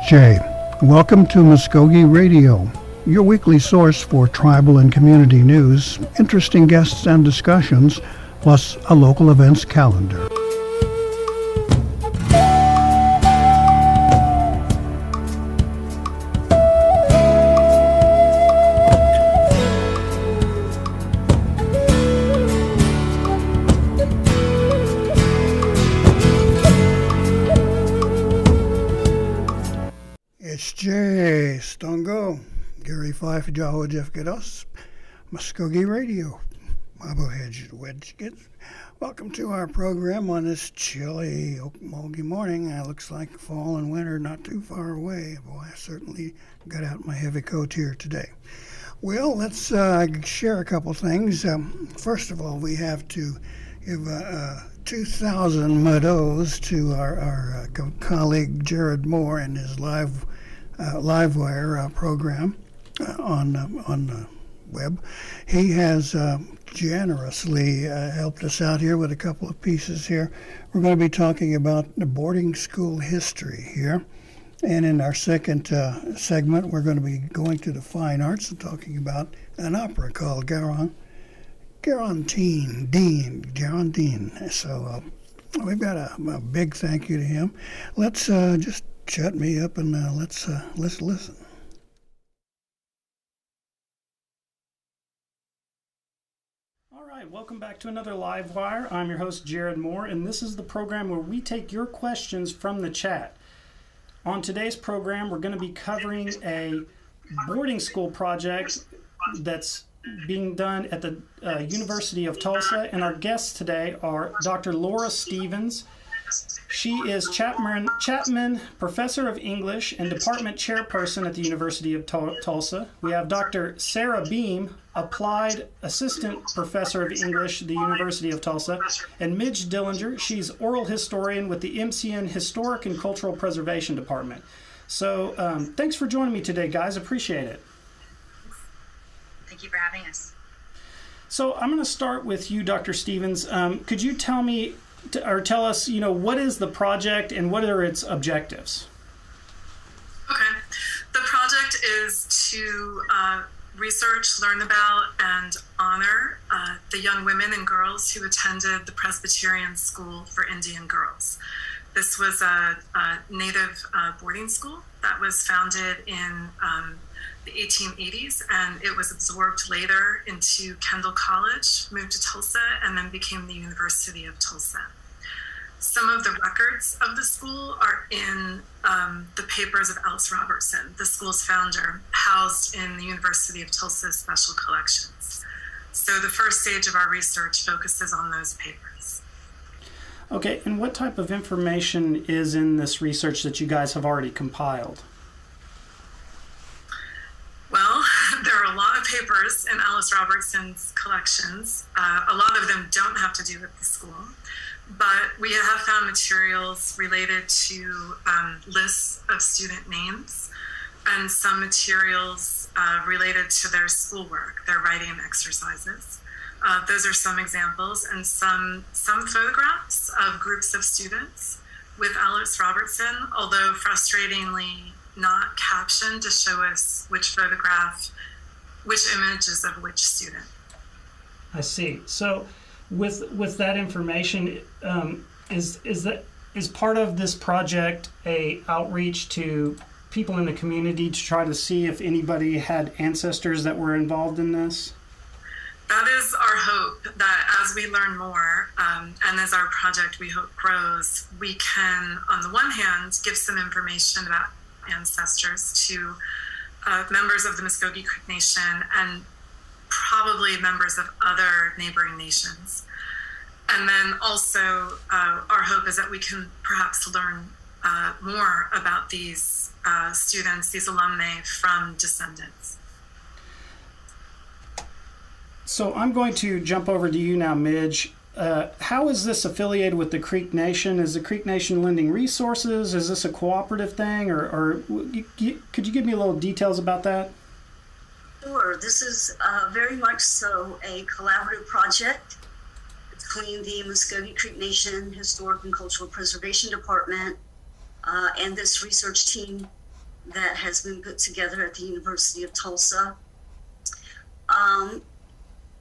Jay. Welcome to Mvskoke Radio, your weekly source for tribal and community news, interesting guests and discussions, plus a local events calendar. It's Jay Stongo, Gary Fife, Jawa Jeff Gedos, Mvskoke Radio, Mabohedge Wedgets. Welcome to our program on this chilly Okmulgee morning. It looks like fall and winter not too far away. Boy, I certainly got out my heavy coat here today. Well, let's share a couple things. First of all, we have to give 2,000 Mados to our colleague Jared Moore and his Livewire program on the web. He has generously helped us out here with a couple of pieces here. We're going to be talking about the boarding school history here. And in our second segment, we're going to be going to the fine arts and talking about an opera called Garantine Dean. So we've got a big thank you to him. Let's just shut me up and let's listen. All right, welcome back to another Livewire. I'm your host, Jared Moore, and this is the program where we take your questions from the chat. On today's program, we're going to be covering a boarding school project that's being done at the University of Tulsa, and our guests today are Dr. Laura Stevens. She is Chapman Professor of English and Department Chairperson at the University of Tulsa. We have Dr. Sarah Beam, Applied Assistant Professor of English at the University of Tulsa, and Midge Dillinger. She's Oral Historian with the MCN Historic and Cultural Preservation Department. So thanks for joining me today, guys. Appreciate it. Thank you for having us. So I'm going to start with you, Dr. Stevens. Could you tell us, what is the project and what are its objectives? Okay. The project is to research, learn about, and honor the young women and girls who attended the Presbyterian School for Indian Girls. This was a native boarding school that was founded in the 1880s, and it was absorbed later into Kendall College, moved to Tulsa, and then became the University of Tulsa. Some of the records of the school are in the papers of Alice Robertson, the school's founder, housed in the University of Tulsa's special collections. So the first stage of our research focuses on those papers. Okay, and what type of information is in this research that you guys have already compiled? Well, there are a lot of papers in Alice Robertson's collections. A lot of them don't have to do with the school, but we have found materials related to lists of student names and some materials related to their schoolwork, their writing exercises. Those are some examples, and some photographs of groups of students with Alice Robertson, although frustratingly not captioned to show us which images of which student. I see. So with that information, is part of this project a outreach to people in the community to try to see if anybody had ancestors that were involved in this? That is our hope, that as we learn more, and as our project, we hope, grows, we can, on the one hand, give some information about ancestors to members of the Mvskoke Creek Nation and probably members of other neighboring nations. And then also our hope is that we can perhaps learn more about these students, these alumni, from descendants. So I'm going to jump over to you now, Midge. How is this affiliated with the Creek Nation? Is the Creek Nation lending resources? Is this a cooperative thing? Or could you give me a little details about that? Sure. This is very much so a collaborative project between the Mvskoke Creek Nation Historic and Cultural Preservation Department and this research team that has been put together at the University of Tulsa.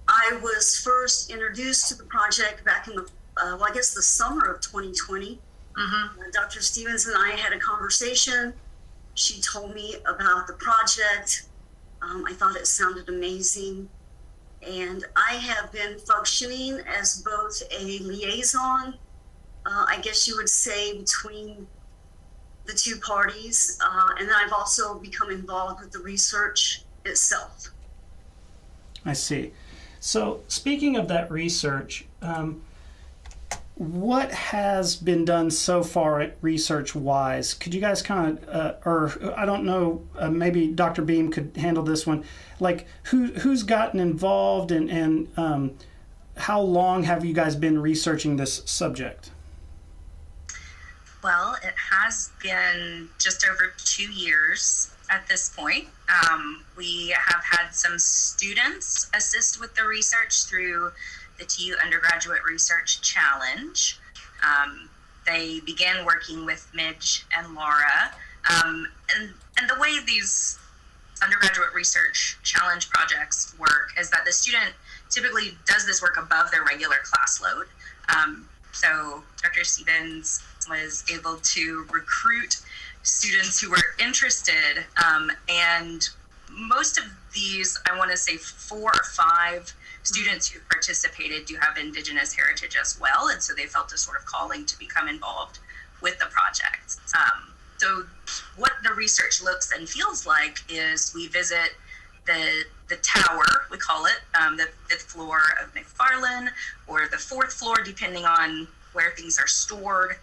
I was first introduced to the project back in the, the summer of 2020. Dr. Stevens and I had a conversation. She told me about the project. I thought it sounded amazing. And I have been functioning as both a liaison, I guess you would say, between the two parties. And then I've also become involved with the research itself. I see. So speaking of that research, what has been done so far research-wise? Could you guys kind of, or I don't know, maybe Dr. Beam could handle this one. Like, who's gotten involved, and how long have you guys been researching this subject? Well, it has been just over 2 years at this point. We have had some students assist with the research through the TU Undergraduate Research Challenge. They began working with Midge and Laura. And the way these undergraduate research challenge projects work is that the student typically does this work above their regular class load. So Dr. Stevens was able to recruit students who were interested, and most of these, I want to say 4 or 5 students who participated do have Indigenous heritage as well, and so they felt a sort of calling to become involved with the project. So what the research looks and feels like is we visit the tower, we call it, the 5th floor of McFarland, or the 4th floor, depending on where things are stored.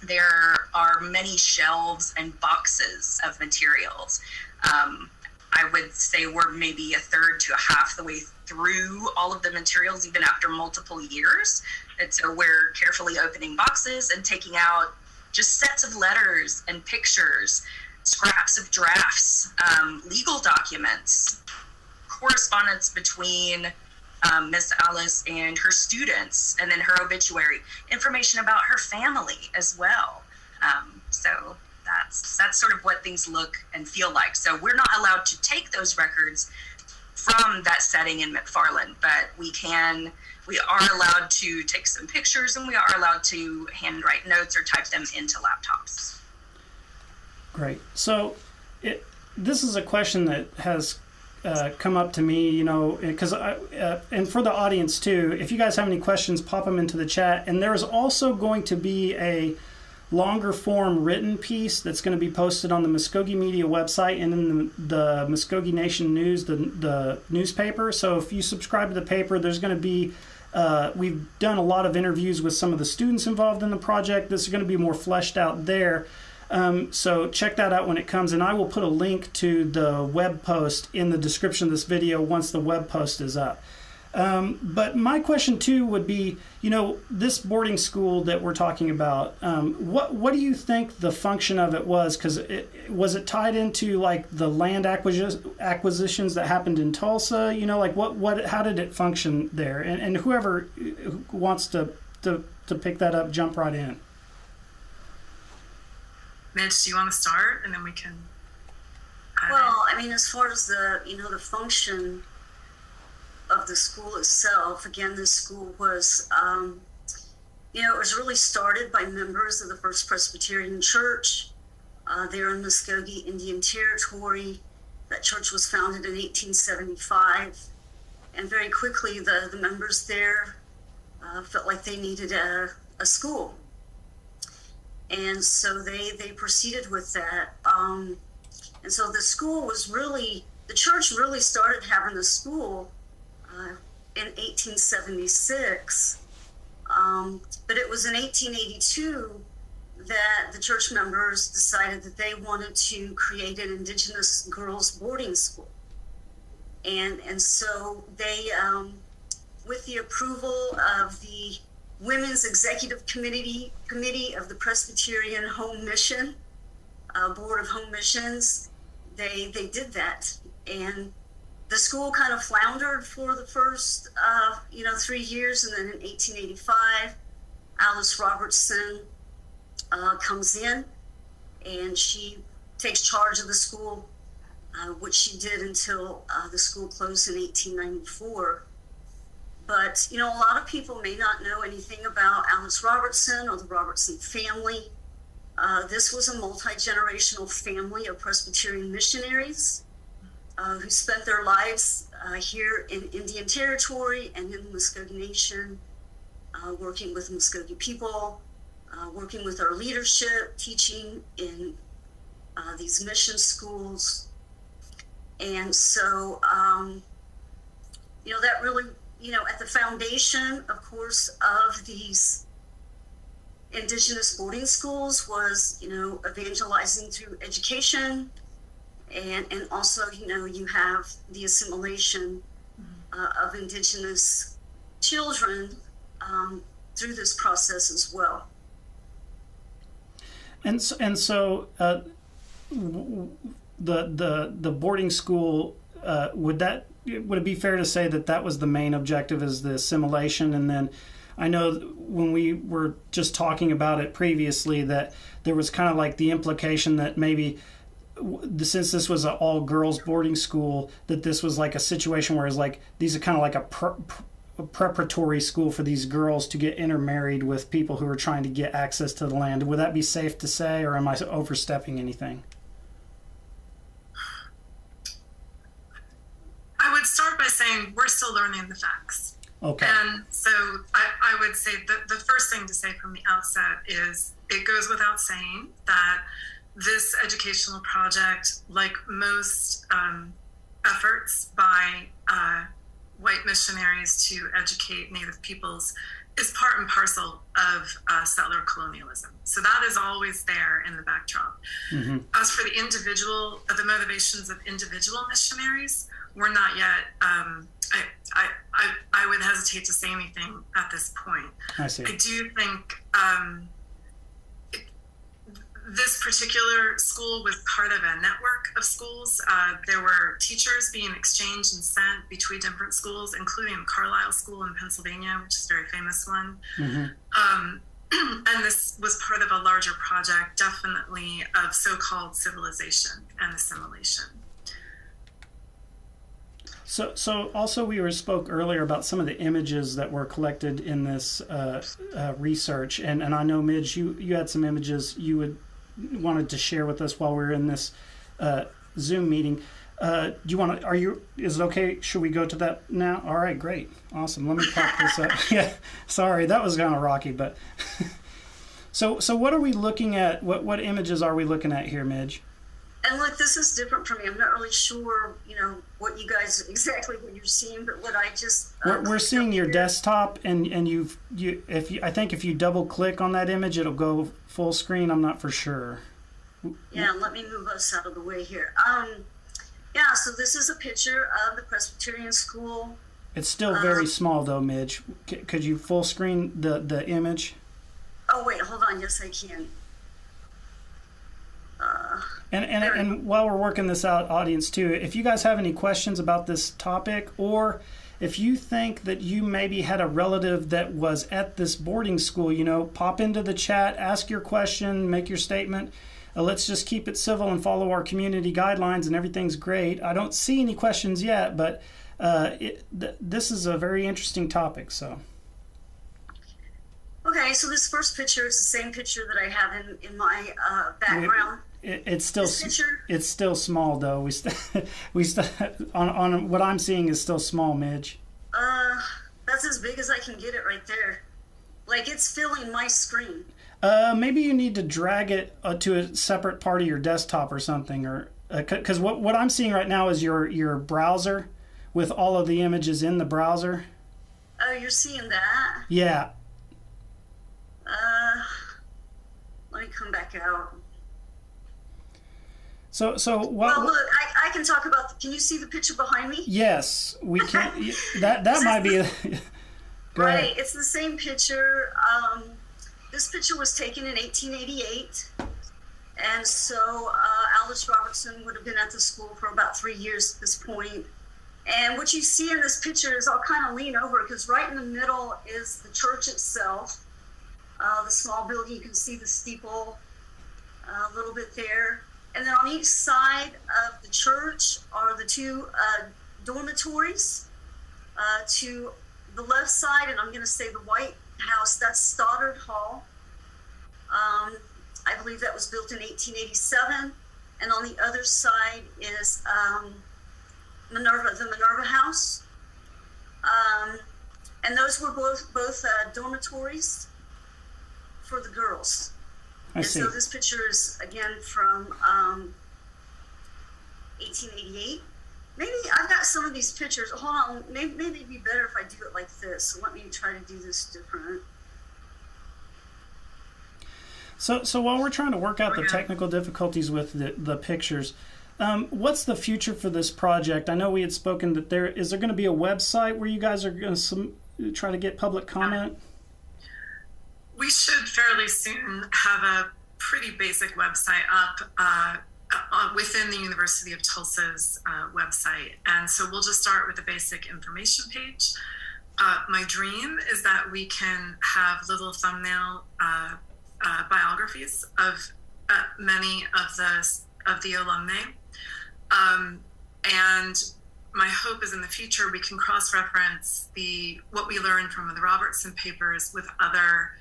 There are many shelves and boxes of materials. I would say we're maybe a third to a half the way through all of the materials, even after multiple years. And so we're carefully opening boxes and taking out just sets of letters and pictures, scraps of drafts, legal documents, correspondence between Miss Alice and her students, and then her obituary, information about her family as well. So that's sort of what things look and feel like. So we're not allowed to take those records from that setting in McFarland, but we are allowed to take some pictures, and we are allowed to handwrite notes or type them into laptops. Great. So this is a question that has come up to me, you know, because and for the audience too, if you guys have any questions, pop them into the chat. And there's also going to be a longer form written piece that's going to be posted on the Mvskoke Media website and in the Mvskoke Nation News, the newspaper. So if you subscribe to the paper, there's going to be we've done a lot of interviews with some of the students involved in the project. This is going to be more fleshed out there. So check that out when it comes, and I will put a link to the web post in the description of this video once the web post is up. But my question too would be, you know, this boarding school that we're talking about, what do you think the function of it was? Because was it tied into like the land acquisitions that happened in Tulsa? You know, like how did it function there? And whoever wants to pick that up, jump right in. Mitch, do you want to start, and then we can? Well, I mean, as far as the function of the school itself, again, this school was, it was really started by members of the First Presbyterian Church there in Mvskoke Indian Territory. That church was founded in 1875, and very quickly the members there felt like they needed a school. And so they proceeded with that. And so the church really started having the school in 1876. But it was in 1882 that the church members decided that they wanted to create an Indigenous girls' boarding school. And so they, with the approval of the Women's Executive Committee of the Presbyterian Home Mission, Board of Home Missions, they did that. And the school kind of floundered for the first, 3 years. And then in 1885, Alice Robertson comes in and she takes charge of the school, which she did until the school closed in 1894. But, a lot of people may not know anything about Alice Robertson or the Robertson family. This was a multi-generational family of Presbyterian missionaries who spent their lives here in Indian Territory and in the Mvskoke Nation, working with Mvskoke people, working with our leadership, teaching in these mission schools. And so, that really, at the foundation, of course, of these Indigenous boarding schools was, evangelizing through education. And also, you have the assimilation of Indigenous children through this process as well. And so the boarding school, would it be fair to say that was the main objective, is the assimilation? And then I know when we were just talking about it previously that there was kind of like the implication that maybe since this was an all-girls boarding school, that this was like a situation where it's like these are kind of like a preparatory school for these girls to get intermarried with people who are trying to get access to the land. Would that be safe to say, or am I overstepping anything? I would start by saying we're still learning the facts. Okay. And so I would say that the first thing to say from the outset is it goes without saying that this educational project, like most efforts by white missionaries to educate Native peoples, is part and parcel of settler colonialism. So that is always there in the backdrop. Mm-hmm. As for the motivations of individual missionaries, we're not yet, I would hesitate to say anything at this point. I see. I do think this particular school was part of a network of schools. There were teachers being exchanged and sent between different schools, including Carlisle School in Pennsylvania, which is a very famous one. Mm-hmm. And this was part of a larger project, definitely, of so-called civilization and assimilation. So also we spoke earlier about some of the images that were collected in this research, and I know, Midge, you had some images you wanted to share with us while we were in this Zoom meeting. Is it okay? Should we go to that now? All right, great. Awesome. Let me pop this up. Yeah, sorry, that was kind of rocky, but so what are we looking at? What images are we looking at here, Midge? And look, this is different for me. I'm not really sure, what you guys exactly what you're seeing, but what I just we're seeing your desktop, and I think if you double click on that image, it'll go full screen. I'm not for sure. Yeah, let me move us out of the way here. So this is a picture of the Presbyterian school. It's still very small though, Midge. Could you full screen the image? Oh wait, hold on. Yes, I can. And while we're working this out, audience too, if you guys have any questions about this topic, or if you think that you maybe had a relative that was at this boarding school, pop into the chat, ask your question, make your statement. Let's just keep it civil and follow our community guidelines, and everything's great. I don't see any questions yet, but this is a very interesting topic. So. Okay, so this first picture is the same picture that I have in my background. It's still small though. We on what I'm seeing is still small, Midge. That's as big as I can get it right there. Like it's filling my screen. Maybe you need to drag it to a separate part of your desktop or something, or because what I'm seeing right now is your browser with all of the images in the browser. Oh, you're seeing that? Yeah. Let me come back out. So what? Well, look, I can talk about. Can you see the picture behind me? Yes, we can. that might be. Right, it's the same picture. This picture was taken in 1888, and so Alice Robertson would have been at the school for about 3 years at this point. And what you see in this picture is I'll kind of lean over because right in the middle is the church itself, the small building. You can see the steeple. a little bit there. And then on each side of the church are the two dormitories. To the left side, and I'm going to say the White House, that's Stoddard Hall. I believe that was built in 1887. And on the other side is the Minerva House. And those were both dormitories for the girls. I see. So this picture is again from 1888. Maybe I've got some of these pictures. Hold on, maybe it'd be better if I do it like this. So let me try to do this different. So while we're trying to work out the technical difficulties with the pictures, what's the future for this project? I know we had spoken that there going to be a website where you guys are going to try to get public comment? We should fairly soon have a pretty basic website up within the University of Tulsa's website. And so we'll just start with a basic information page. My dream is that we can have little thumbnail biographies of many of the alumni. And my hope is in the future we can cross-reference what we learned from the Robertson papers with other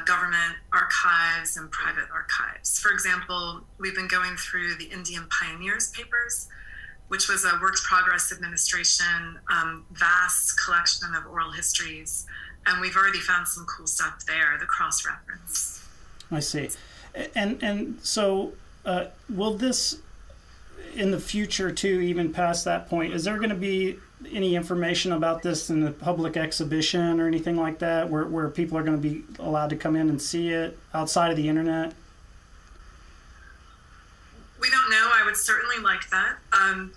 government archives and private archives. For example, we've been going through the Indian Pioneers papers, which was a Works Progress Administration vast collection of oral histories. And we've already found some cool stuff there, the cross-reference. I see. And so will this, in the future too, even past that point, is there going to be any information about this in the public exhibition or anything like that where people are going to be allowed to come in and see it outside of the internet? We don't know. I would certainly like that. I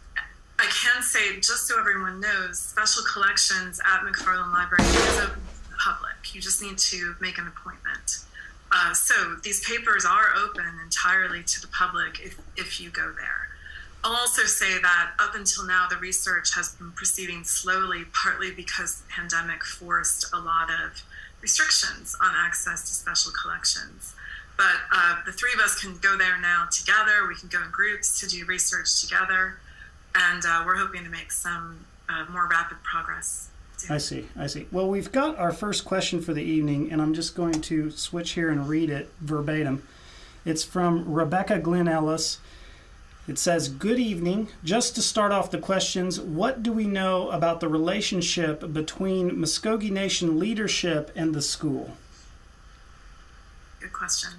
can say, just so everyone knows, Special Collections at McFarland Library is open to the public. You just need to make an appointment. So these papers are open entirely to the public if you go there. I'll also say that up until now, the research has been proceeding slowly, partly because the pandemic forced a lot of restrictions on access to special collections. But the three of us can go there now together. We can go in groups to do research together. And we're hoping to make some more rapid progress. I see. Well, we've got our first question for the evening, and I'm just going to switch here and read it verbatim. It's from Rebecca Glenn Ellis. It says, "Good evening. Just to start off the questions, what do we know about the relationship between Mvskoke Nation leadership and the school?" Good question.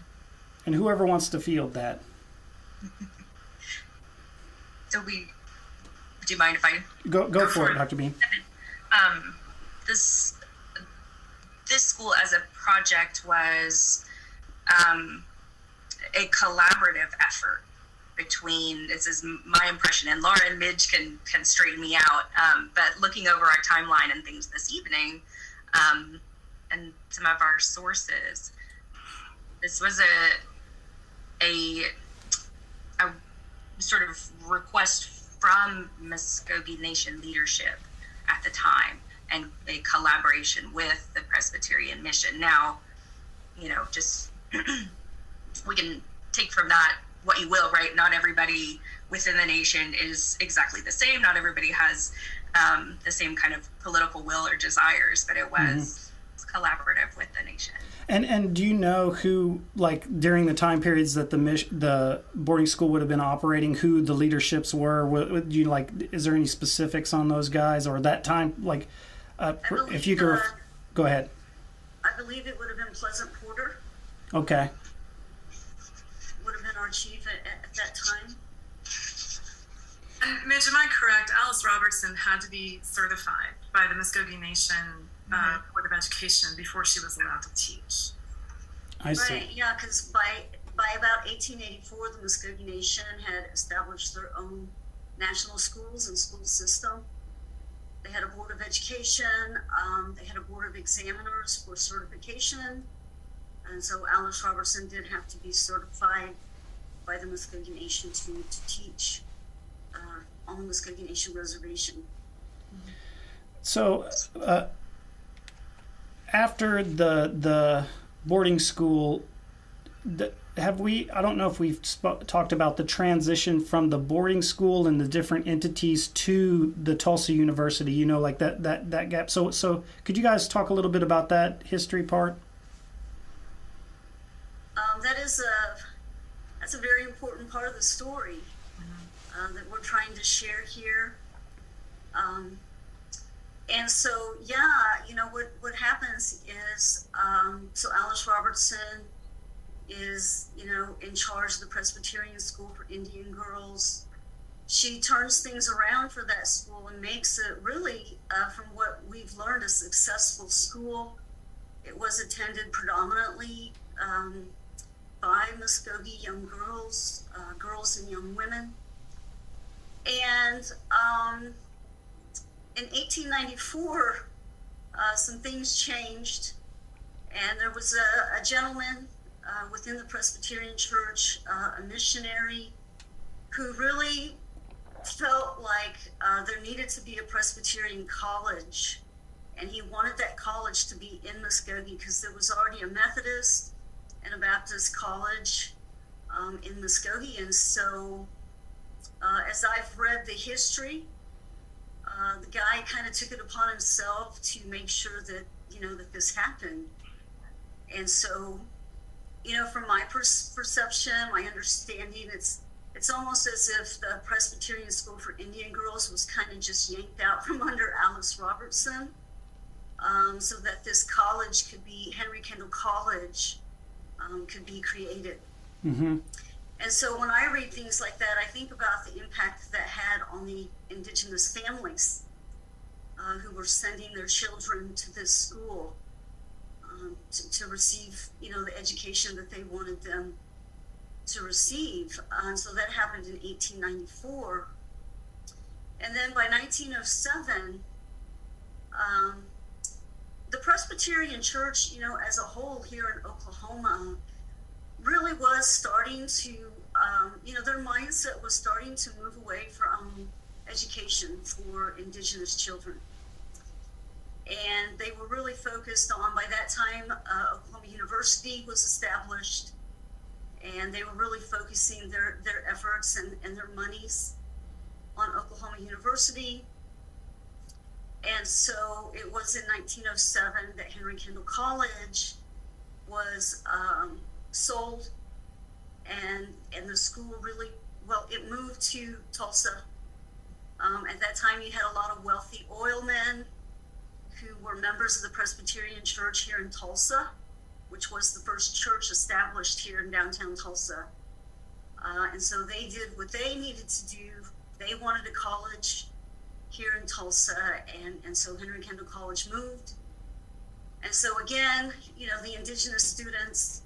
And whoever wants to field that. Do you mind if I go for it, Dr. Bean? This school as a project was a collaborative effort between, this is my impression, and Laura and Midge can straighten me out, but looking over our timeline and things this evening, and some of our sources, this was a sort of request from Mvskoke Nation leadership at the time, and a collaboration with the Presbyterian Mission. Now, just we can take from that what you will, right? Not everybody within the nation is exactly the same. Not everybody has the same kind of political will or desires, but it was collaborative with the nation. And do you know who, like during the time periods that the boarding school would have been operating, who the leaderships were? Do you is there any specifics on those guys or that time? If you could, go ahead. I believe it would have been Pleasant Porter. Okay. Would have been our chief at that time. And Midge, am I correct? Alice Robertson had to be certified by the Mvskoke Nation Board of Education before she was allowed to teach. I see. Right, yeah, because by about 1884, the Mvskoke Nation had established their own national schools and school system. They had a board of education. They had a board of examiners for certification. And so Alice Robertson did have to be certified by the Mvskoke Nation to teach on the Mvskoke Nation reservation. So after the boarding school, I don't know if we've talked about the transition from the boarding school and the different entities to the Tulsa University, you know, like that gap. So could you guys talk a little bit about that history part? That's a very important part of the story that we're trying to share here. And so, you know, what happens is, so Alice Robertson is, you know, in charge of the Presbyterian School for Indian Girls. She turns things around for that school and makes it really, from what we've learned, a successful school. It was attended predominantly by Mvskoke young girls, girls and young women. And in 1894, some things changed, and there was a gentleman within the Presbyterian Church, a missionary, who really felt like there needed to be a Presbyterian college, and he wanted that college to be in Mvskoke because there was already a Methodist and a Baptist college in Mvskoke. And so as I've read the history, the guy kind of took it upon himself to make sure that, you know, that this happened. And so, you know, from my perception, my understanding, it's almost as if the Presbyterian School for Indian Girls was kind of just yanked out from under Alice Robertson, so that this college could be, Henry Kendall College, could be created. Mm-hmm. And so when I read things like that, I think about the impact that had on the indigenous families who were sending their children to this school to receive, you know, the education that they wanted them to receive. So that happened in 1894. And then by 1907, the Presbyterian Church, you know, as a whole here in Oklahoma, really was starting to, you know, their mindset was starting to move away from education for indigenous children. And they were really focused on, by that time, Oklahoma University was established, and they were really focusing their efforts and their monies on Oklahoma University. And so it was in 1907 that Henry Kendall College was sold, and the school really, well, it moved to Tulsa. At that time, you had a lot of wealthy oilmen who were members of the Presbyterian Church here in Tulsa, which was the first church established here in downtown Tulsa. And so they did what they needed to do. They wanted a college here in Tulsa, and so Henry Kendall College moved. And so again, you know, the indigenous students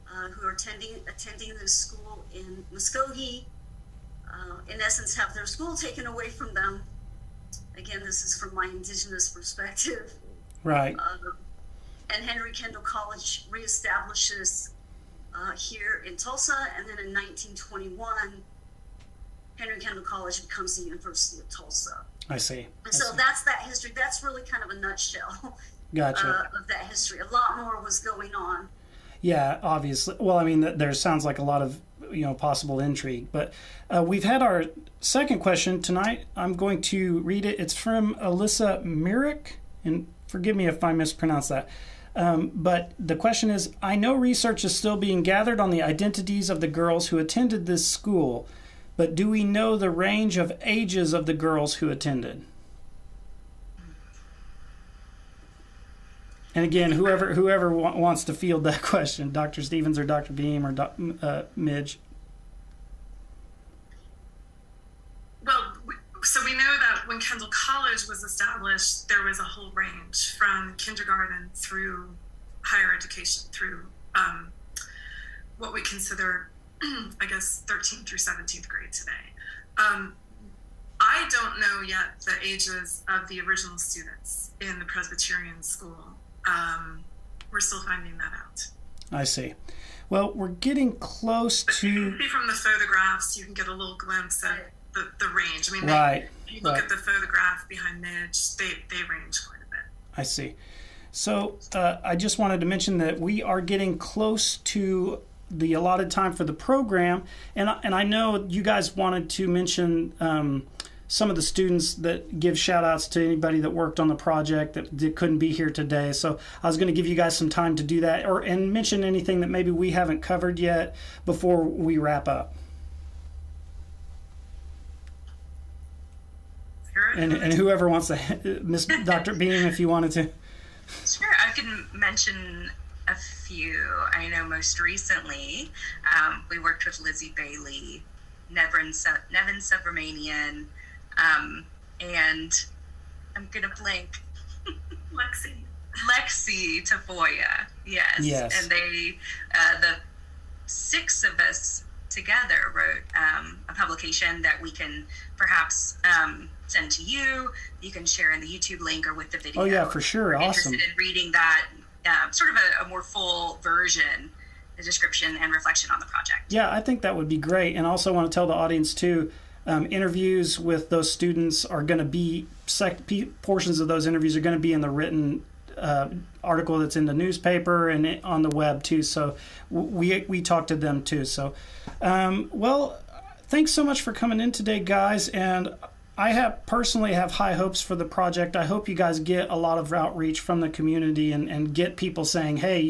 who are attending this school in Mvskoke, in essence, have their school taken away from them. Again, this is from my indigenous perspective. Right. And Henry Kendall College reestablishes here in Tulsa, and then in 1921, Henry Kendall College becomes the University of Tulsa. I see. And so that's that history. That's really kind of a nutshell Gotcha. Of that history. A lot more was going on. Yeah, obviously. Well, I mean, there sounds like a lot of, you know, possible intrigue. But we've had our second question tonight. I'm going to read it. It's from Alyssa Myrick, and forgive me if I mispronounce that. But the question is, I know research is still being gathered on the identities of the girls who attended this school, but do we know the range of ages of the girls who attended? And again, whoever wants to field that question, Dr. Stevens or Dr. Beam or Midge. Well, so we know that when Kendall College was established, there was a whole range from kindergarten through higher education, through what we consider, I guess, 13th through 17th grade today. I don't know yet the ages of the original students in the Presbyterian school. We're still finding that out. I see. Well, we're getting close but to... You can see from the photographs, you can get a little glimpse of the range. I mean, right. If you look at the photograph behind Midge, they range quite a bit. I see. So I just wanted to mention that we are getting close to the allotted time for the program, and I know you guys wanted to mention some of the students that give shout outs to anybody that worked on the project that couldn't be here today. So I was going to give you guys some time to do that, and mention anything that maybe we haven't covered yet before we wrap up. And whoever wants to, Miss Dr. Beam, if you wanted to. Sure, I can mention a few. I know most recently we worked with Lizzie Bailey, Nevin Subramanian, and I'm gonna blank. Lexi Tafoya, yes. And they, the 6 of us together wrote a publication that we can perhaps send to you. You can share in the YouTube link or with the video. Oh yeah, for sure. Awesome. Interested in reading that, sort of a more full version, the description and reflection on the project. Yeah, I think that would be great. And also want to tell the audience too, interviews with those students are going to be, portions of those interviews are going to be in the written article that's in the newspaper and on the web too. So we talked to them too. So, well, thanks so much for coming in today, guys. And I personally have high hopes for the project. I hope you guys get a lot of outreach from the community and get people saying, hey,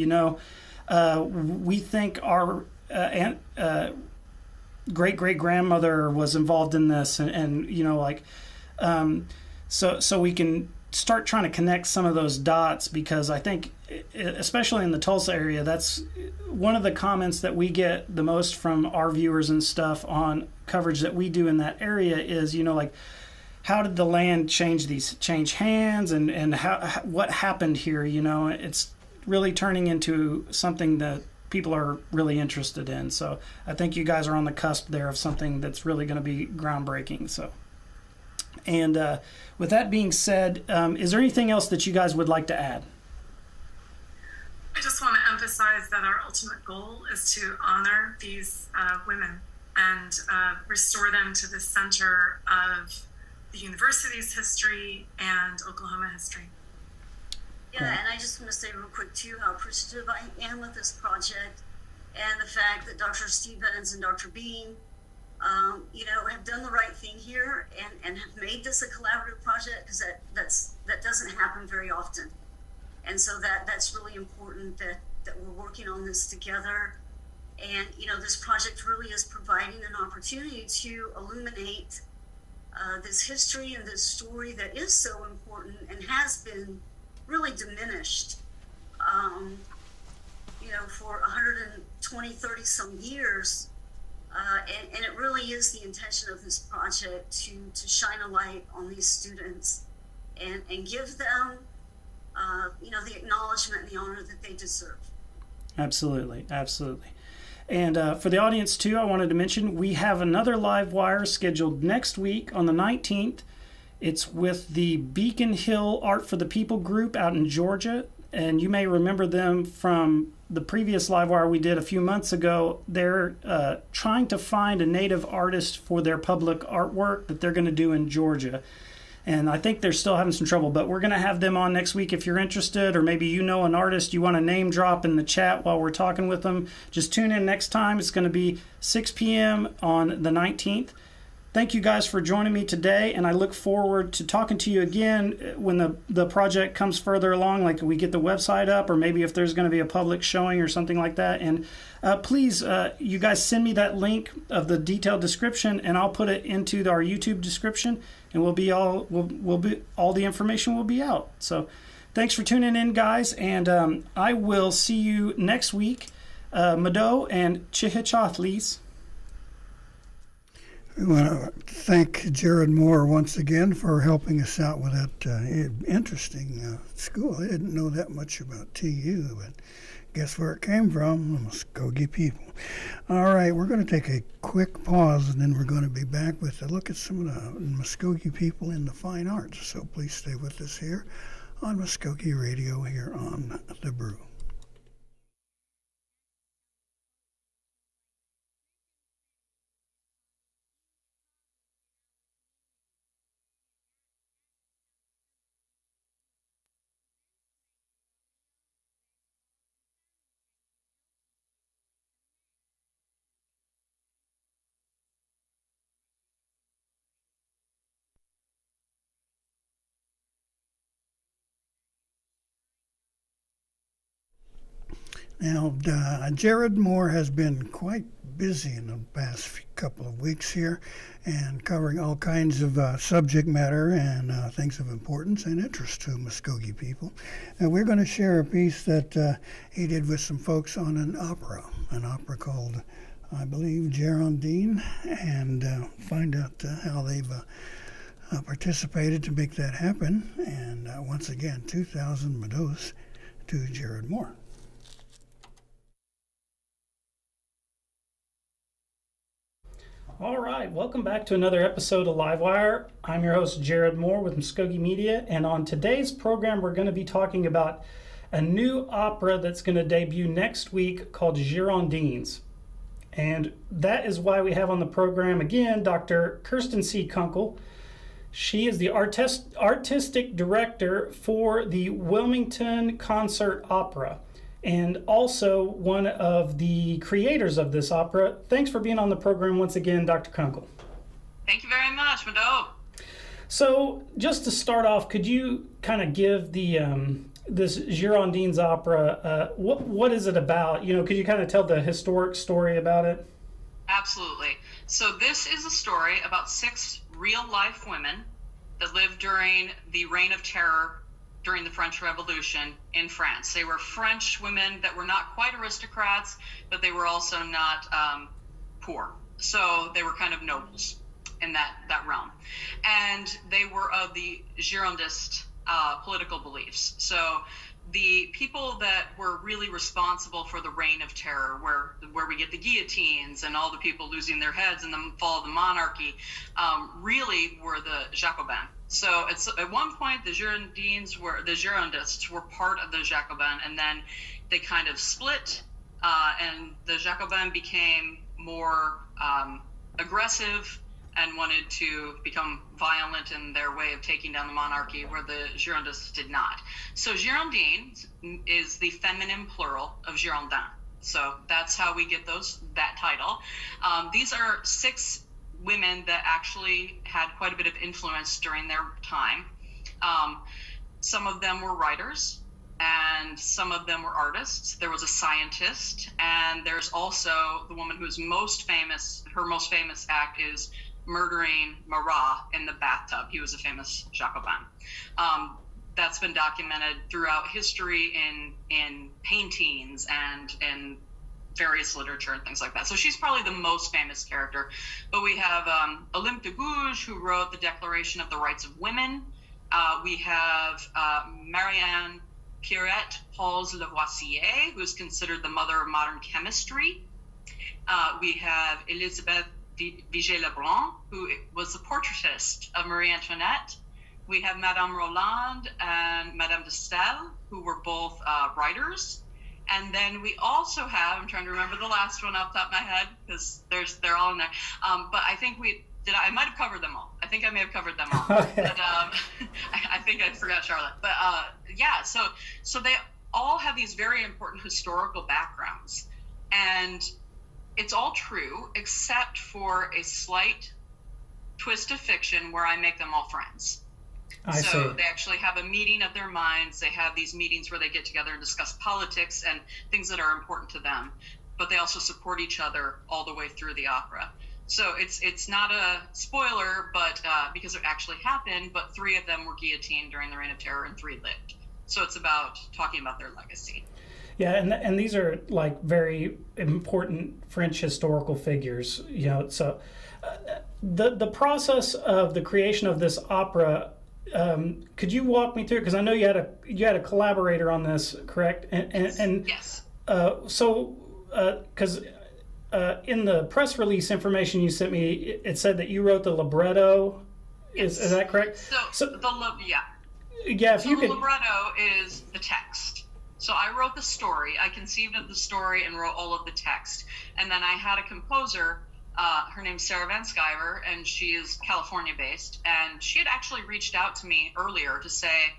we think our great-great-grandmother was involved in this, so we can start trying to connect some of those dots, because I think, especially in the Tulsa area, that's one of the comments that we get the most from our viewers and stuff on coverage that we do in that area is, how did the land change hands, and what happened here? It's really turning into something that people are really interested in. So I think you guys are on the cusp there of something that's really going to be groundbreaking. So, and with that being said, is there anything else that you guys would like to add? I just want to emphasize that our ultimate goal is to honor these women and restore them to the center of the university's history and Oklahoma history. Yeah, and I just want to say real quick too how appreciative I am with this project, and the fact that Dr. Stevens and Dr. Bean, have done the right thing here and have made this a collaborative project, because that doesn't happen very often, and so that's really important that we're working on this together, and this project really is providing an opportunity to illuminate this history and this story that is so important and has been really diminished, for 120, 30 some years. And it really is the intention of this project to shine a light on these students and give them, the acknowledgement and the honor that they deserve. Absolutely, absolutely. And for the audience too, I wanted to mention we have another live wire scheduled next week on the 19th. It's with the Beacon Hill Art for the People group out in Georgia. And you may remember them from the previous live wire we did a few months ago. They're trying to find a native artist for their public artwork that they're going to do in Georgia. And I think they're still having some trouble, but we're going to have them on next week if you're interested, or maybe an artist you want to name drop in the chat while we're talking with them. Just tune in next time. It's going to be 6 p.m. on the 19th. Thank you guys for joining me today, and I look forward to talking to you again when the project comes further along, like we get the website up, or maybe if there's going to be a public showing or something like that. And please, you guys send me that link of the detailed description, and I'll put it into our YouTube description, and all the information will be out. So thanks for tuning in, guys, and I will see you next week. Mado and Chihichathlis. We want to thank Jared Moore once again for helping us out with that interesting school. I didn't know that much about TU, but guess where it came from? The Mvskoke people. All right, we're going to take a quick pause, and then we're going to be back with a look at some of the Mvskoke people in the fine arts. So please stay with us here on Mvskoke Radio here on The Brew. Now, Jared Moore has been quite busy in the past couple of weeks here and covering all kinds of subject matter and things of importance and interest to Mvskoke people. And we're going to share a piece that he did with some folks on an opera called, I believe, Geraldine, and find out how they've participated to make that happen. And once again, 2,000 Meadows to Jared Moore. All right, welcome back to another episode of Livewire. I'm your host, Jared Moore with Mvskoke Media, and on today's program, we're going to be talking about a new opera that's going to debut next week called Girondins. And that is why we have on the program, again, Dr. Kirsten C. Kunkel. She is the artistic director for the Wilmington Concert Opera, and also one of the creators of this opera. Thanks for being on the program once again, Dr. Kunkel. Thank you very much, Mado. So, just to start off, could you kind of give the this Girondins opera, what is it about? You know, could you kind of tell the historic story about it? Absolutely. So this is a story about 6 real-life women that lived during the Reign of Terror during the French Revolution in France. They were French women that were not quite aristocrats, but they were also not poor. So they were kind of nobles in that realm. And they were of the Girondist political beliefs. So the people that were really responsible for the Reign of Terror, where we get the guillotines and all the people losing their heads in the fall of the monarchy, really were the Jacobins. So at one point, the Girondists were part of the Jacobins, and then they kind of split, and the Jacobins became more aggressive and wanted to become violent in their way of taking down the monarchy, where the Girondists did not. So Girondins is the feminine plural of Girondin. So that's how we get that title. These are 6 women that actually had quite a bit of influence during their time. Some of them were writers, and some of them were artists. There was a scientist, and there's also the woman who's most famous. Her most famous act is murdering Marat in the bathtub. He was a famous Jacobin. That's been documented throughout history in paintings and in various literature and things like that. So she's probably the most famous character. But we have Olympe de Gouges, who wrote the Declaration of the Rights of Women. We have Marianne Pierrette Pauls Lavoisier, who is considered the mother of modern chemistry. We have Elisabeth Vigée-Lebrun, who was the portraitist of Marie Antoinette. We have Madame Roland and Madame de Staël, who were both writers. And then we also have, I'm trying to remember the last one off the top of my head, because they're all in there. But I think I might have covered them all. I think I may have covered them all. But I think I forgot Charlotte. But yeah, so they all have these very important historical backgrounds. And it's all true, except for a slight twist of fiction where I make them all friends. I see. They actually have a meeting of their minds. They have these meetings where they get together and discuss politics and things that are important to them. But they also support each other all the way through the opera. So it's not a spoiler, but because it actually happened, but 3 of them were guillotined during the Reign of Terror and 3 lived. So it's about talking about their legacy. Yeah, and these are like very important French historical figures, you know. So the process of the creation of this opera, could you walk me through? Because I know you had a collaborator on this, correct? And yes. Because in the press release information you sent me, it said that you wrote the libretto. Yes. Is that correct? So yeah. Yeah, if so you the could. libretto is the text. So I wrote the story. I conceived of the story and wrote all of the text. And then I had a composer. Her name's Sarah Van Sciver, and she is California-based. And she had actually reached out to me earlier to say,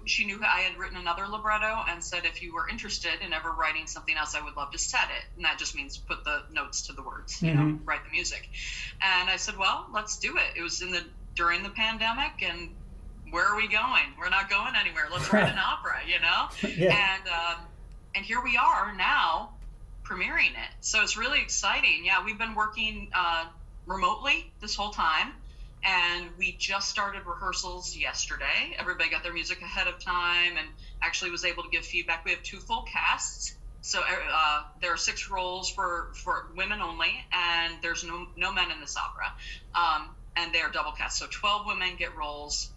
she knew I had written another libretto and said, if you were interested in ever writing something else, I would love to set it. And that just means put the notes to the words, you know, write the music. And I said, well, let's do it. It was during the pandemic, and where are we going? We're not going anywhere. Let's write an opera, you know? Yeah. And and here we are now premiering it. So it's really exciting. Yeah, we've been working remotely this whole time, and we just started rehearsals yesterday. Everybody got their music ahead of time and actually was able to give feedback. We have 2 full casts. So there are 6 roles for women only, and there's no men in this opera. And they are double cast. So 12 women get roles.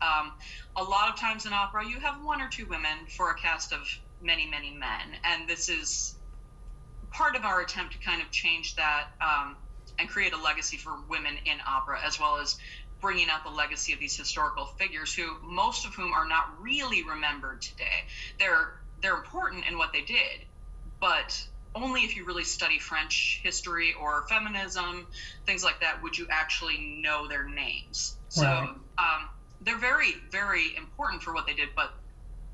A lot of times in opera, you have 1 or 2 women for a cast of many, many men. And this is part of our attempt to kind of change that and create a legacy for women in opera, as well as bringing out the legacy of these historical figures who, most of whom are not really remembered today. They're important in what they did, but only if you really study French history or feminism, things like that, would you actually know their names. So Right. They're very, very important for what they did, but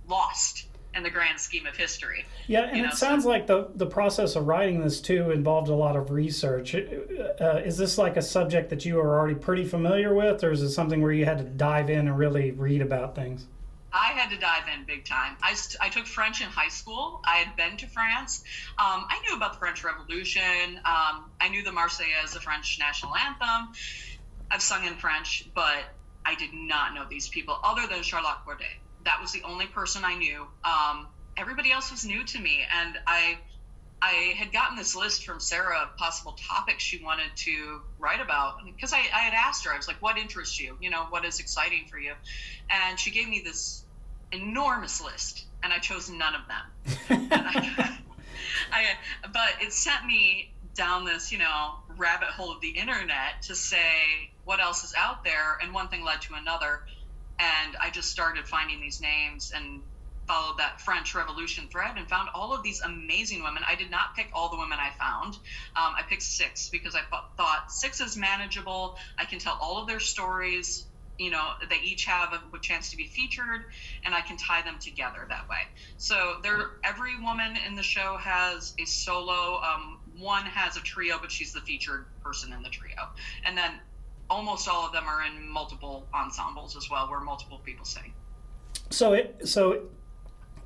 lost in the grand scheme of history. Yeah, and it sounds like the process of writing this too involved a lot of research. Is this like a subject that you are already pretty familiar with, or is it something where you had to dive in and really read about things? I had to dive in big time. I took French in high school. I had been to France. I knew about the French Revolution. I knew the Marseillaise, the French national anthem. I've sung in French, but I did not know these people other than Charlotte Corday. That was the only person I knew. Everybody else was new to me, and I had gotten this list from Sarah of possible topics she wanted to write about, because I had asked her, I was like, what interests you? What is exciting for you? And she gave me this enormous list, and I chose none of them. But it sent me down this, rabbit hole of the internet to say what else is out there, and one thing led to another, and I just started finding these names and followed that French Revolution thread and found all of these amazing women. I did not pick all the women I found. I picked 6 because I thought 6 is manageable. I can tell all of their stories. They each have a chance to be featured, and I can tie them together that way. So every woman in the show has a solo. One has a trio, but she's the featured person in the trio. And then almost all of them are in multiple ensembles as well, where multiple people sing. So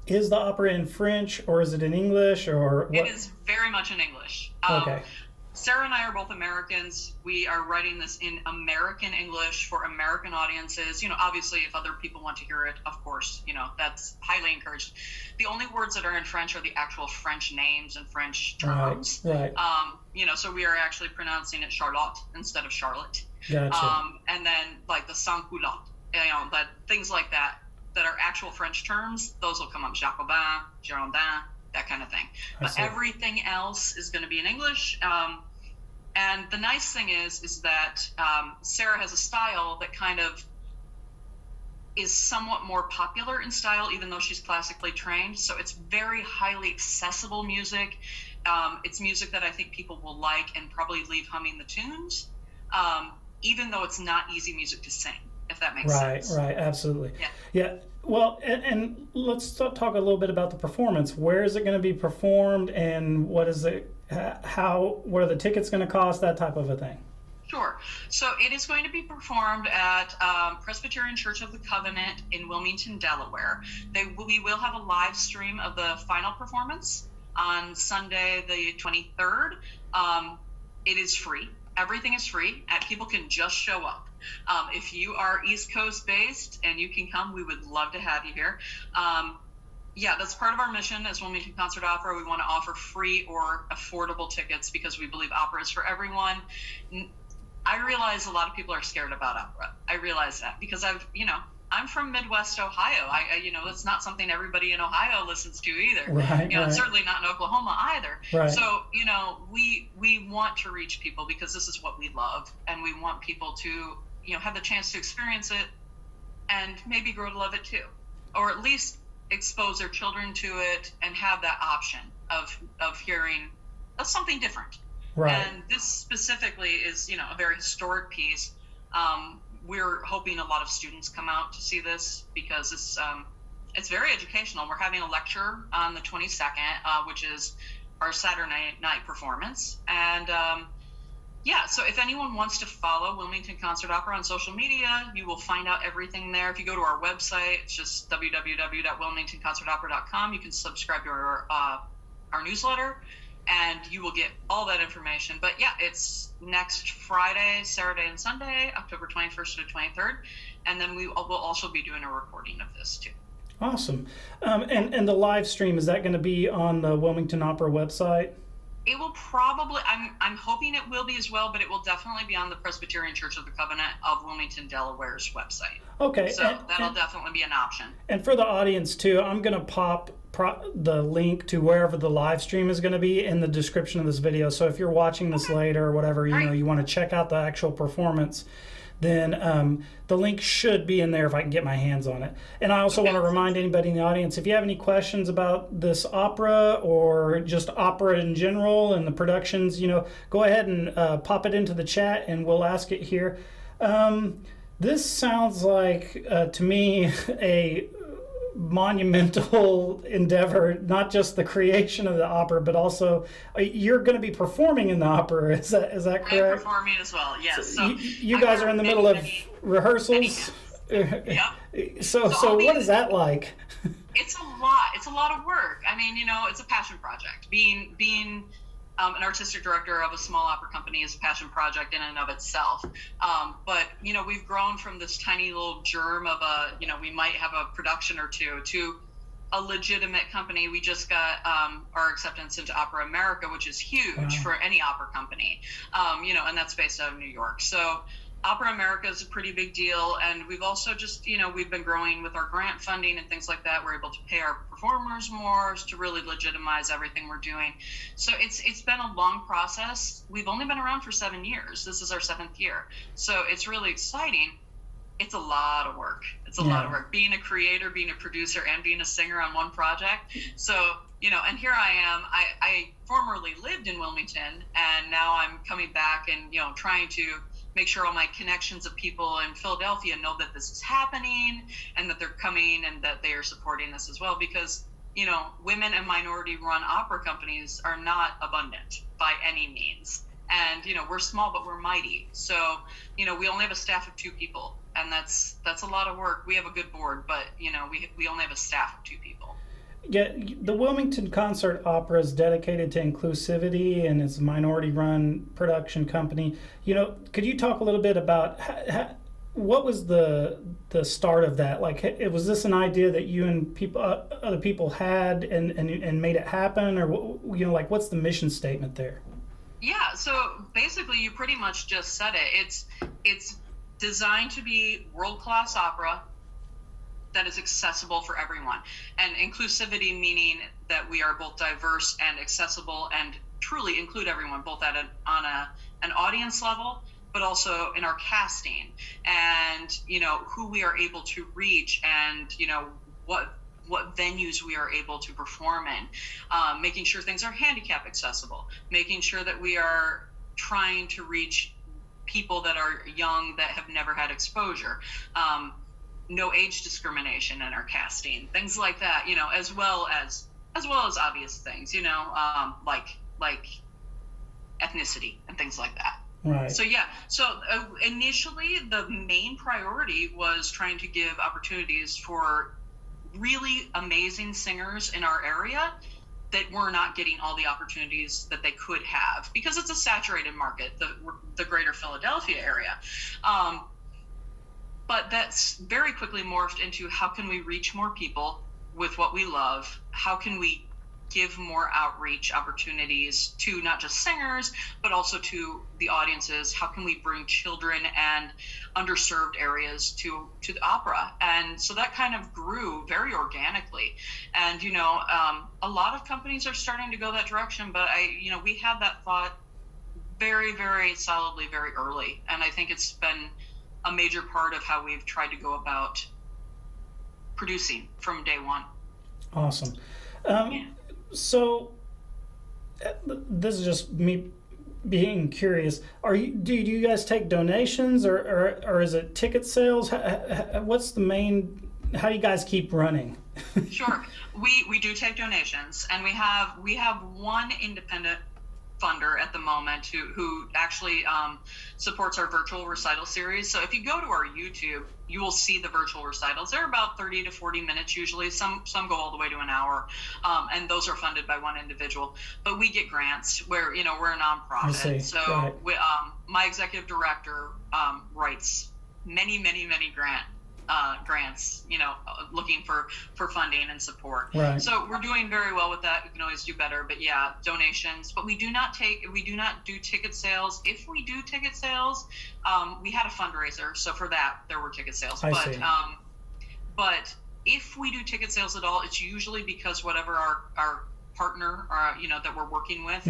is the opera in French, or is it in English, or what? It is very much in English. Okay. Sarah and I are both Americans. We are writing this in American English for American audiences. Obviously, if other people want to hear it, of course, that's highly encouraged. The only words that are in French are the actual French names and French terms. Right. So we are actually pronouncing it Charlotte instead of Charlotte. Gotcha. And then like the sans-culotte, that things like that are actual French terms, those will come up. Jacobin, Girondin, that kind of thing. But everything else is going to be in English. And the nice thing is that Sarah has a style that kind of is somewhat more popular in style, even though she's classically trained. So it's very highly accessible music. It's music that I think people will like and probably leave humming the tunes, even though it's not easy music to sing, if that makes sense. Right, absolutely. Yeah. Well, and let's talk a little bit about the performance. Where is it going to be performed, and what are the tickets going to cost, that type of a thing? Sure. So it is going to be performed at Presbyterian Church of the Covenant in Wilmington, Delaware. We will have a live stream of the final performance on Sunday, the 23rd. It is free. Everything is free, and people can just show up. If you are East Coast based and you can come, we would love to have you here. That's part of our mission as Wilmington Concert Opera. We want to offer free or affordable tickets because we believe opera is for everyone. I realize a lot of people are scared about opera. I realize that because I'm from Midwest Ohio. That's not something everybody in Ohio listens to either. Right. Certainly not in Oklahoma either. Right. So, we want to reach people because this is what we love, and we want people to, have the chance to experience it and maybe grow to love it too, or at least expose their children to it and have that option of hearing something different. Right. And this specifically is, a very historic piece. We're hoping a lot of students come out to see this because it's very educational. We're having a lecture on the 22nd, which is our Saturday night performance. And so if anyone wants to follow Wilmington Concert Opera on social media, you will find out everything there. If you go to our website, it's just www.wilmingtonconcertopera.com. You can subscribe to our our newsletter, and you will get all that information. But yeah, it's next Friday, Saturday, and Sunday, October 21st to 23rd. And then we'll also be doing a recording of this too. Awesome. And the live stream, is that going to be on the Wilmington Opera website? It will probably, I'm hoping it will be as well, but it will definitely be on the Presbyterian Church of the Covenant of Wilmington, Delaware's website. Okay. So that'll definitely be an option. And for the audience too, I'm going to pop the link to wherever the live stream is going to be in the description of this video. So if you're watching this later or whatever, you want to check out the actual performance, then the link should be in there if I can get my hands on it. And I also want to remind anybody in the audience, if you have any questions about this opera or just opera in general and the productions, go ahead and pop it into the chat and we'll ask it here. This sounds like, to me, a monumental endeavor, not just the creation of the opera, but also you're going to be performing in the opera. Is that correct? I'm performing as well, yes. So you guys are in the middle of rehearsals? Yeah. So what is that like? It's a lot of work. I mean, it's a passion project. Being an artistic director of a small opera company is a passion project in and of itself. But, we've grown from this tiny little germ of we might have a production or two to a legitimate company. We just got our acceptance into Opera America, which is huge for any opera company, and that's based out of New York. So Opera America is a pretty big deal, and we've also just, we've been growing with our grant funding and things like that. We're able to pay our performers more to really legitimize everything we're doing. So it's been a long process. We've only been around for 7 years. This is our 7th year. So it's really exciting. It's a lot of work. It's a lot of work. Being a creator, being a producer, and being a singer on one project. So, and here I am. I formerly lived in Wilmington, and now I'm coming back and, trying to make sure all my connections of people in Philadelphia know that this is happening and that they're coming and that they are supporting this as well, because women and minority run opera companies are not abundant by any means, and we're small but we're mighty. So we only have a staff of 2 people, and that's a lot of work. We have a good board, but we only have a staff of 2 people. Yeah, the Wilmington Concert Opera is dedicated to inclusivity and it's a minority-run production company. Could you talk a little bit about what was the start of that? Like, was this an idea that you and other people had and made it happen, or what's the mission statement there? Yeah, so basically, you pretty much just said it. It's designed to be world-class opera that is accessible for everyone, and inclusivity meaning that we are both diverse and accessible and truly include everyone, both at an audience level, but also in our casting, and who we are able to reach, and what venues we are able to perform in, making sure things are handicap accessible, making sure that we are trying to reach people that are young that have never had exposure. No age discrimination in our casting, things like that, as well as obvious things, like ethnicity and things like that. Right. So yeah, initially the main priority was trying to give opportunities for really amazing singers in our area that were not getting all the opportunities that they could have, because it's a saturated market, the greater Philadelphia area. But that's very quickly morphed into, how can we reach more people with what we love? How can we give more outreach opportunities to not just singers, but also to the audiences? How can we bring children and underserved areas to the opera? And so that kind of grew very organically. And, a lot of companies are starting to go that direction, but we had that thought very, very solidly, very early. And I think it's been a major part of how we've tried to go about producing from day one. Awesome. So this is just me being curious. Do you guys take donations or is it ticket sales? What's the main? How do you guys keep running? Sure, we do take donations, and we have one independent funder at the moment who actually supports our virtual recital series. So if you go to our YouTube, you will see the virtual recitals. They're about 30 to 40 minutes usually. Some go all the way to an hour, and those are funded by one individual. But we get grants where we're a nonprofit. So right. My executive director writes many grants, looking for funding and support. Right. So we're doing very well with that. We can always do better, but yeah, donations. But we do not do ticket sales. If we do ticket sales, we had a fundraiser, so for that there were ticket sales. I see. But if we do ticket sales at all, it's usually because whatever our partner, that we're working with,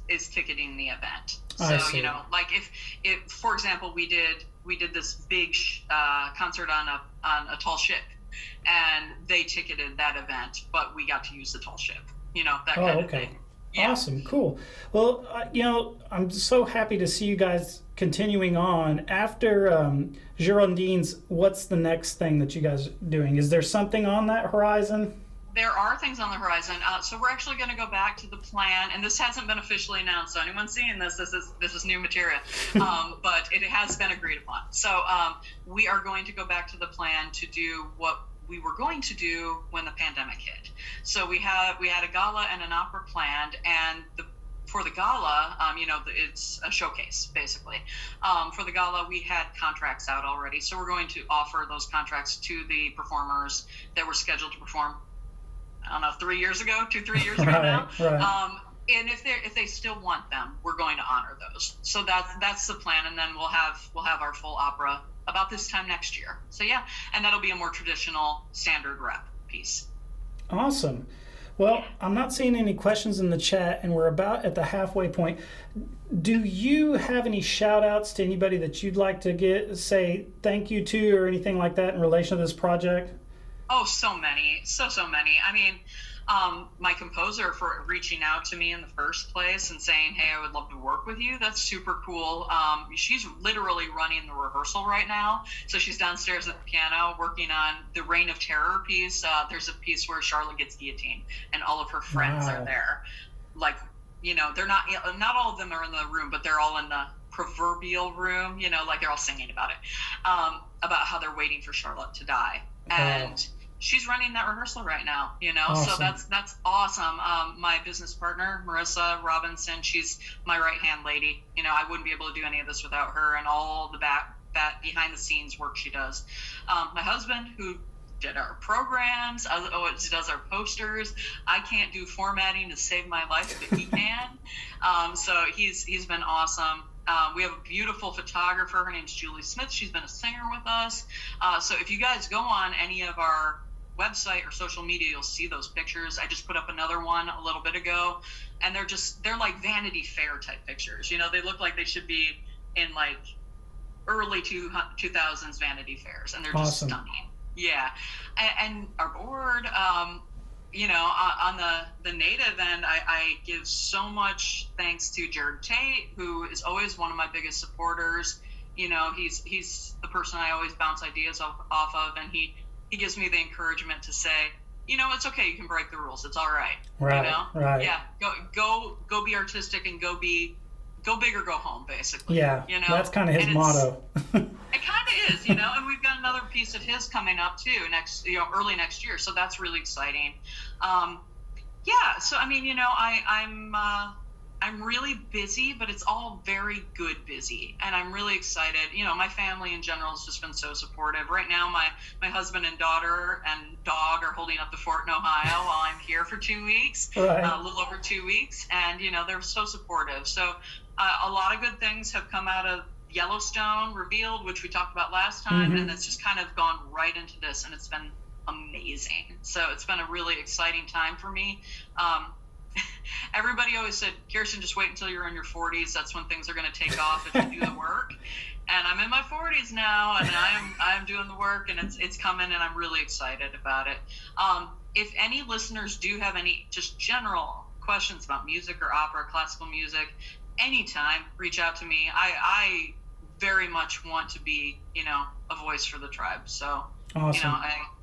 is ticketing the event. I So see. like if for example we did this big concert on a tall ship, and they ticketed that event, but we got to use the tall ship. That kind of thing. Yeah. Awesome, cool. Well, I'm so happy to see you guys continuing on. After Girondins, what's the next thing that you guys are doing? Is there something on that horizon? There are things on the horizon. So we're actually going to go back to the plan, and this hasn't been officially announced. So anyone seeing this is new material, but it has been agreed upon. So we are going to go back to the plan to do what we were going to do when the pandemic hit. So we had a gala and an opera planned, and for the gala, it's a showcase basically. For the gala, we had contracts out already, so we're going to offer those contracts to the performers that were scheduled to perform. I don't know, 3 years ago, 2-3 years ago now. Right. And if they still want them, we're going to honor those. So that's the plan, and then we'll have our full opera about this time next year. So yeah, and that'll be a more traditional standard rep piece. Awesome. Well, I'm not seeing any questions in the chat, and we're about at the halfway point. Do you have any shout outs to anybody that you'd like to say thank you to or anything like that in relation to this project? Oh, so many. I mean, my composer for reaching out to me in the first place and saying, hey, I would love to work with you. That's super cool. She's literally running the rehearsal right now. So she's downstairs at the piano working on the Reign of Terror piece. There's a piece where Charlotte gets guillotined and all of her friends are there. Like, they're not all of them are in the room, but they're all in the proverbial room, like they're all singing about it, about how they're waiting for Charlotte to die. And she's running that rehearsal right now, Awesome. So that's awesome. My business partner, Marissa Robinson, she's my right-hand lady. I wouldn't be able to do any of this without her and all the behind the scenes work she does. My husband, who did our programs, does our posters. I can't do formatting to save my life, but he can. So he's been awesome. We have a beautiful photographer. Her name's Julie Smith. She's been a singer with us. So if you guys go on any of our website or social media, you'll see those pictures. I just put up another one a little bit ago, and they're like Vanity Fair type pictures. They look like they should be in like early 2000s Vanity Fairs, and they're just Awesome. stunning. Yeah. And our board, on the native end, I give so much thanks to Jared Tate, who is always one of my biggest supporters. He's the person I always bounce ideas off of, and he gives me the encouragement to say, it's okay, you can break the rules, it's all right. Right. Right. Yeah. Go be artistic and go big or go home, basically. Yeah. That's kind of his motto. It kind of is, and we've got another piece of his coming up too early next year. So that's really exciting. Yeah. So, I mean, I'm really busy, but it's all very good busy. And I'm really excited. My family in general has just been so supportive. Right now, my husband and daughter and dog are holding up the fort in Ohio while I'm here for 2 weeks, Right. A little over 2 weeks. And, they're so supportive. So a lot of good things have come out of Yellowstone Revealed, which we talked about last time. And it's just kind of gone right into this, and it's been amazing. So it's been a really exciting time for me. Everybody always said, Kirsten, just wait until you're in your 40s. That's when things are going to take off if you do the work. And I'm in my 40s now, and I'm doing the work, and it's coming, and I'm really excited about it. If any listeners do have any just general questions about music or opera, classical music, anytime, reach out to me. I very much want to be, a voice for the tribe. So, Awesome.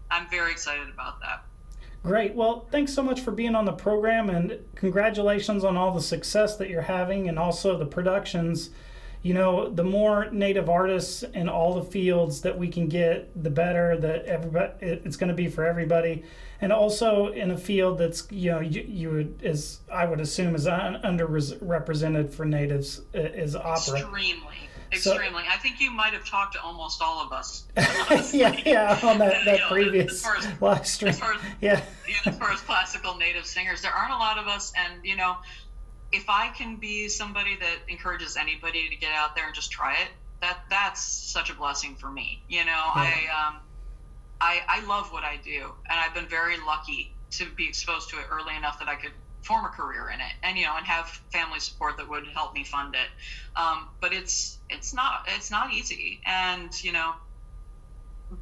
I'm very excited about that. Great. Well, thanks so much for being on the program, and congratulations on all the success that you're having and also the productions. You know, the more Native artists in all the fields that we can get, the better that it's going to be for everybody. And also in a field that's, you know, you would, as I would assume, is underrepresented for Natives is opera. Extremely. I think you might have talked to almost all of us. yeah, on that previous live stream. As far as classical Native singers, there aren't a lot of us, and you know, if I can be somebody that encourages anybody to get out there and just try it, that's such a blessing for me. You know, yeah. I love what I do, and I've been very lucky to be exposed to it early enough that I could form a career in it, and you know, and have family support that would help me fund it. But it's not easy, and you know,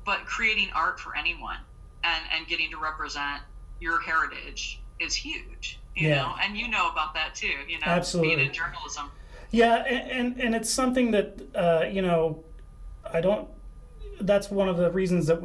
but creating art for anyone and getting to represent your heritage is huge, you know, and you know about that too, you know, absolutely. Being in journalism. Yeah, and it's something that you know, that's one of the reasons that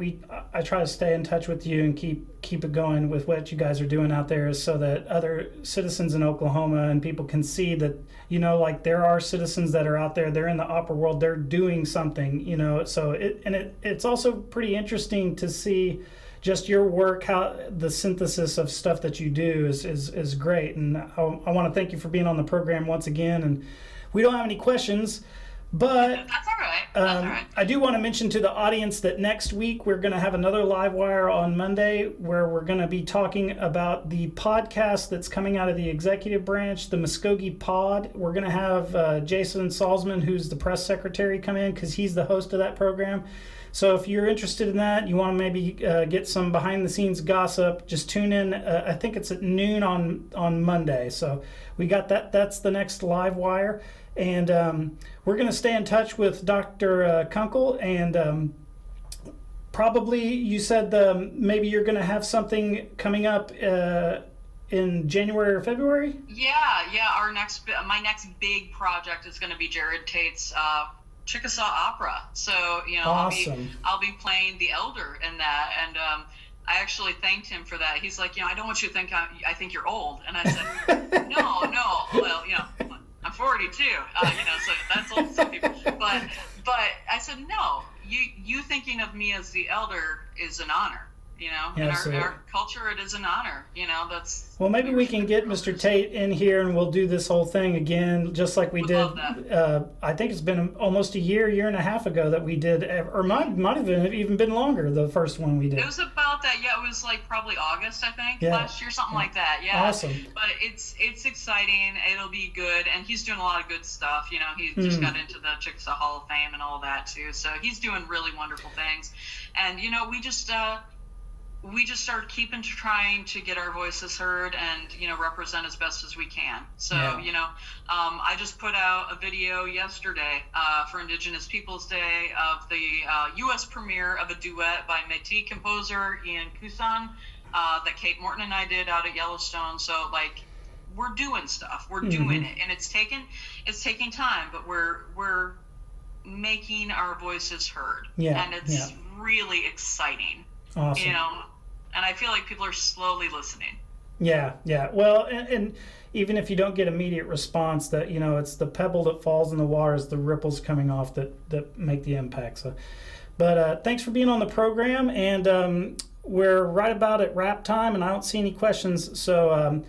I try to stay in touch with you and keep it going with what you guys are doing out there, is so that other citizens in Oklahoma and people can see that, you know, like there are citizens that are out there, they're in the opera world, they're doing something, you know. So it's also pretty interesting to see just your work, how the synthesis of stuff that you do is great. And I want to thank you for being on the program once again. And we don't have any questions, but that's all right. That's all right. I do want to mention to the audience that next week we're going to have another live wire on Monday, where we're going to be talking about the podcast that's coming out of the executive branch, the Mvskoke Pod. We're going to have Jason Salzman, who's the press secretary, come in because he's the host of that program. So if you're interested in that, you want to maybe get some behind the scenes gossip, just tune in. I think it's at noon on Monday. So we got that. That's the next live wire. And we're going to stay in touch with Dr. Kunkel, and probably you said maybe you're going to have something coming up in January or February? Yeah. My next big project is going to be Jared Tate's Chickasaw opera. So, you know, awesome. I'll be playing the elder in that, and I actually thanked him for that. He's like, you know, I don't want you to think I think you're old, and I said, no, well, you know, I'm 42, you know, so that's old to some people. But I said, no, you thinking of me as the elder is an honor. You know, in our culture, it is an honor. You know, that's. Well, maybe we can get Mr. Tate in here, and we'll do this whole thing again, just like we did. I think it's been almost a year and a half ago that we did, or might have even been longer. The first one we did. It was about that. Yeah, it was like probably August, I think, last year, something like that. Yeah. Awesome. But it's exciting. It'll be good, and he's doing a lot of good stuff. You know, he just got into the Chickasaw Hall of Fame and all that too. So he's doing really wonderful things, and you know, we just started trying to get our voices heard and, you know, represent as best as we can. So, you know, I just put out a video yesterday for Indigenous Peoples Day of the U.S. premiere of a duet by Métis composer Ian Kusan that Kate Morton and I did out at Yellowstone. So, like, we're doing stuff. We're doing it. And it's taking time, but we're making our voices heard. Yeah. And it's really exciting. Awesome. You know, and I feel like people are slowly listening. Yeah. Well, and even if you don't get immediate response, that, you know, it's the pebble that falls in the water, it's the ripples coming off that make the impact. So, but thanks for being on the program, and we're right about at wrap time, and I don't see any questions. So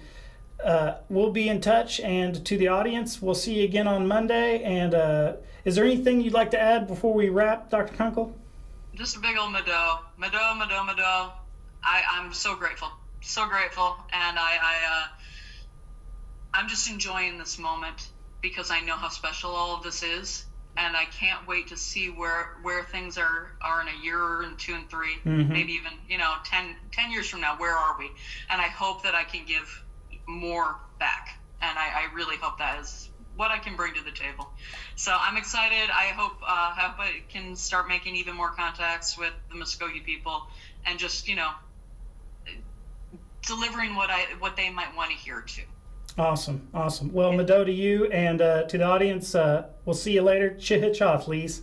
we'll be in touch, and to the audience, we'll see you again on Monday. And is there anything you'd like to add before we wrap, Dr. Kunkel? Just a big old Mado. I'm so grateful, and I'm just enjoying this moment because I know how special all of this is, and I can't wait to see where things are in a year and 2 and 3, maybe even, you know, 10 years from now. Where are we? And I hope that I can give more back, and I really hope that is what I can bring to the table. So I'm excited. I hope I can start making even more contacts with the Mvskoke people, and just, you know, delivering what they might want to hear too. Awesome. Well, Mado to you, and to the audience, we'll see you later. Chihich, please.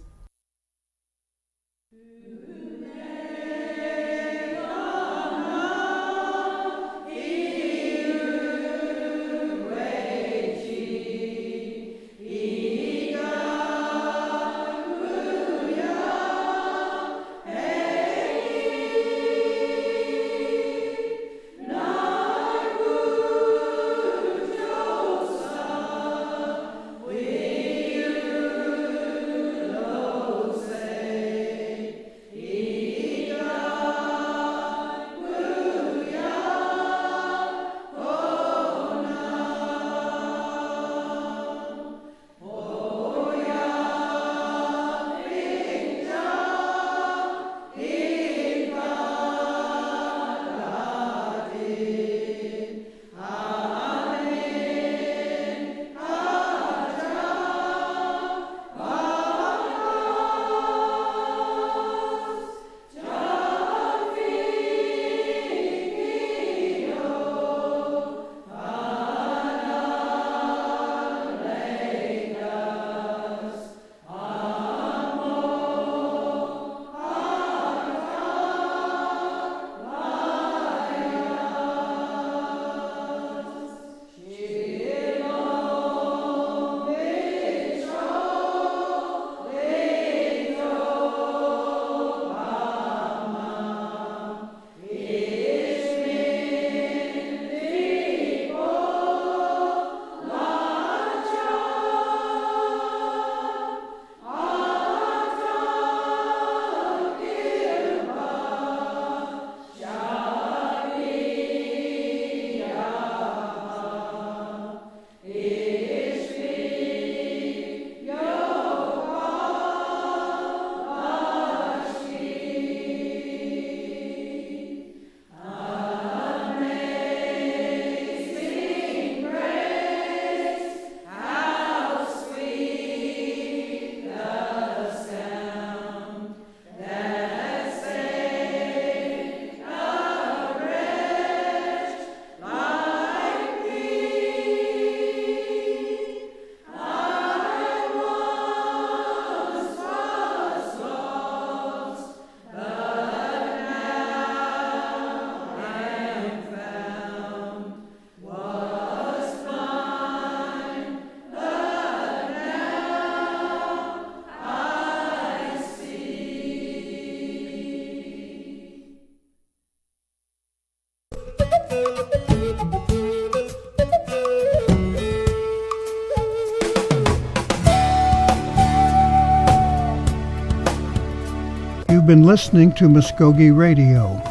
You've been listening to Mvskoke Radio.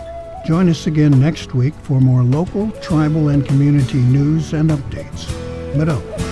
Join us again next week for more local, tribal, and community news and updates. Mado.